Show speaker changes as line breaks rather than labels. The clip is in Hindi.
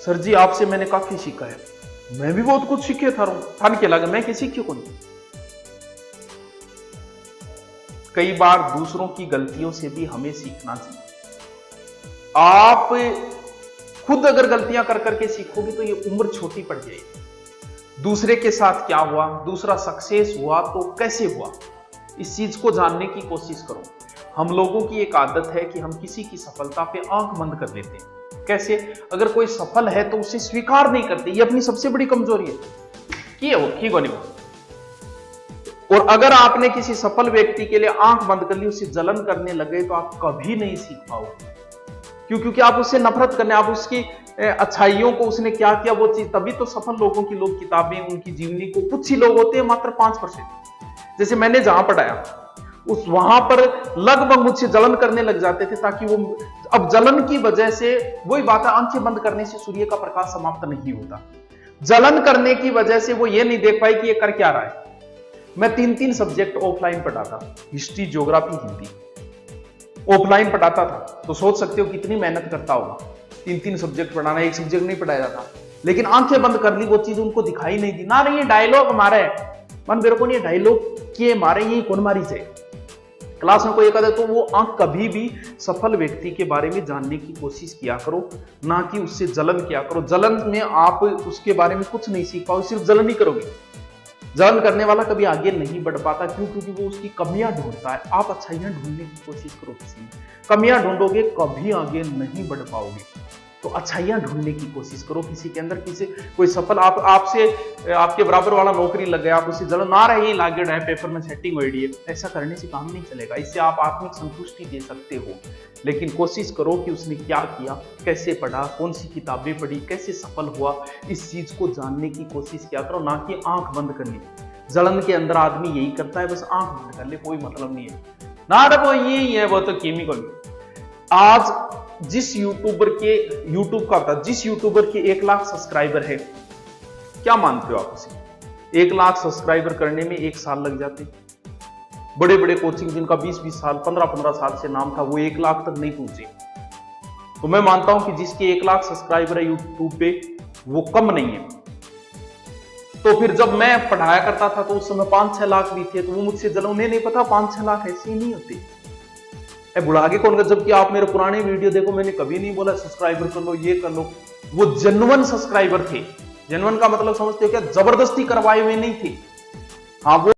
सर जी आपसे मैंने काफी सीखा है। मैं भी बहुत कुछ सीखे था थान के लगे मैं कि सीखे को नहीं। कई बार दूसरों की गलतियों से भी हमें सीखना चाहिए। आप खुद अगर गलतियां कर करके सीखोगे तो ये उम्र छोटी पड़ जाएगी। दूसरे के साथ क्या हुआ, दूसरा सक्सेस हुआ तो कैसे हुआ, इस चीज को जानने की कोशिश करो। हम लोगों की एक आदत है कि हम किसी की सफलता पे आंख बंद कर लेते हैं। कैसे? अगर कोई सफल है तो उसे स्वीकार नहीं करते, ये अपनी सबसे बड़ी कमजोरी है कि वो ठीक होने को। और अगर आपने किसी सफल व्यक्ति के लिए आंख बंद कर ली, उससे जलन करने लगे तो आप कभी नहीं सीख पाओगे। क्यों? क्योंकि आप उससे नफरत करने, आप उसकी अच्छाइयों को, उसने क्या किया वो चीज, तभी तो सफल लोगों की लोग किताबें, उनकी जीवनी को, कुछ ही लोग होते हैं मात्र 5%। जैसे मैंने जहां पढ़ाया उस वहां पर लगभग मुझसे जलन करने लग जाते थे, ताकि वो, अब जलन की वजह से वही बात है, आंखें बंद करने से सूर्य का प्रकाश समाप्त नहीं होता। जलन करने की वजह से वो ये नहीं देख पाई कि ये कर क्या रहा है। मैं 3-3 सब्जेक्ट ऑफलाइन पढ़ाता, हिस्ट्री, ज्योग्राफी, हिंदी ऑफलाइन पढ़ाता था। तो सोच सकते हो कितनी मेहनत करता होगा 3-3 सब्जेक्ट पढ़ाना, एक सब्जेक्ट नहीं पढ़ाया जाता। लेकिन आंखें बंद कर ली, वो चीज उनको दिखाई नहीं दी। ना नहीं ये डायलॉग मारे मन मेरे को नहीं, डायलॉग के मारे ये कौन मारी से क्लास में कोई कहता तो वो आंख, कभी भी सफल व्यक्ति के बारे में जानने की कोशिश किया करो, ना कि उससे जलन किया करो। जलन में आप उसके बारे में कुछ नहीं सीख पाओगे, सिर्फ जलन ही करोगे। जलन करने वाला कभी आगे नहीं बढ़ पाता। क्यों? क्योंकि वो उसकी कमियां ढूंढता है। आप अच्छाइयां ढूंढने की कोशिश करो, किसी में कमियां ढूंढोगे कभी आगे नहीं बढ़ पाओगे। तो अच्छाइयां ढूंढने की कोशिश करो किसी के अंदर। किसी कोई सफल आपसे आपके बराबर वाला नौकरी लग गया, आप उसे जलन आ रही है, लागे है पेपर में सेटिंग हुई है, ऐसा करने से काम नहीं चलेगा। इससे आप आत्मिक संतुष्टि दे सकते हो, लेकिन कोशिश करो कि उसने क्या किया, कैसे पढ़ा, कौन सी किताबें पढ़ी, कैसे सफल हुआ, इस चीज को जानने की कोशिश किया करो, ना कि आंख बंद करनी। जलन के अंदर आदमी यही करता है, बस आंख बंद कर ले, कोई मतलब नहीं है ना, वो यही है, वो तो केमिकल। आज जिस यूट्यूबर के, यूट्यूब का होता, जिस यूट्यूबर के 1 लाख सब्सक्राइबर है, क्या मानते हो आप उसे? 1 लाख सब्सक्राइबर करने में 1 साल लग जाते। बड़े बड़े कोचिंग जिनका 20-20 साल, 15-15 साल से नाम था, वो 1 लाख तक नहीं पहुंचे। तो मैं मानता हूं कि जिसके 1 लाख सब्सक्राइबर है यूट्यूब पे, वो कम नहीं है। तो फिर जब मैं पढ़ाया करता था तो उस समय 5-6 लाख भी थे, तो वो मुझसे जलन, उन्हें नहीं पता 5-6 लाख ऐसे ही नहीं होते। बुढ़ा के कौन कर, जबकि आप मेरे पुराने वीडियो देखो, मैंने कभी नहीं बोला सब्सक्राइबर कर लो, ये कर लो। वो जेन्युइन सब्सक्राइबर थे। जेन्युइन का मतलब समझते हो क्या? जबरदस्ती करवाए हुए नहीं थे। हाँ, वो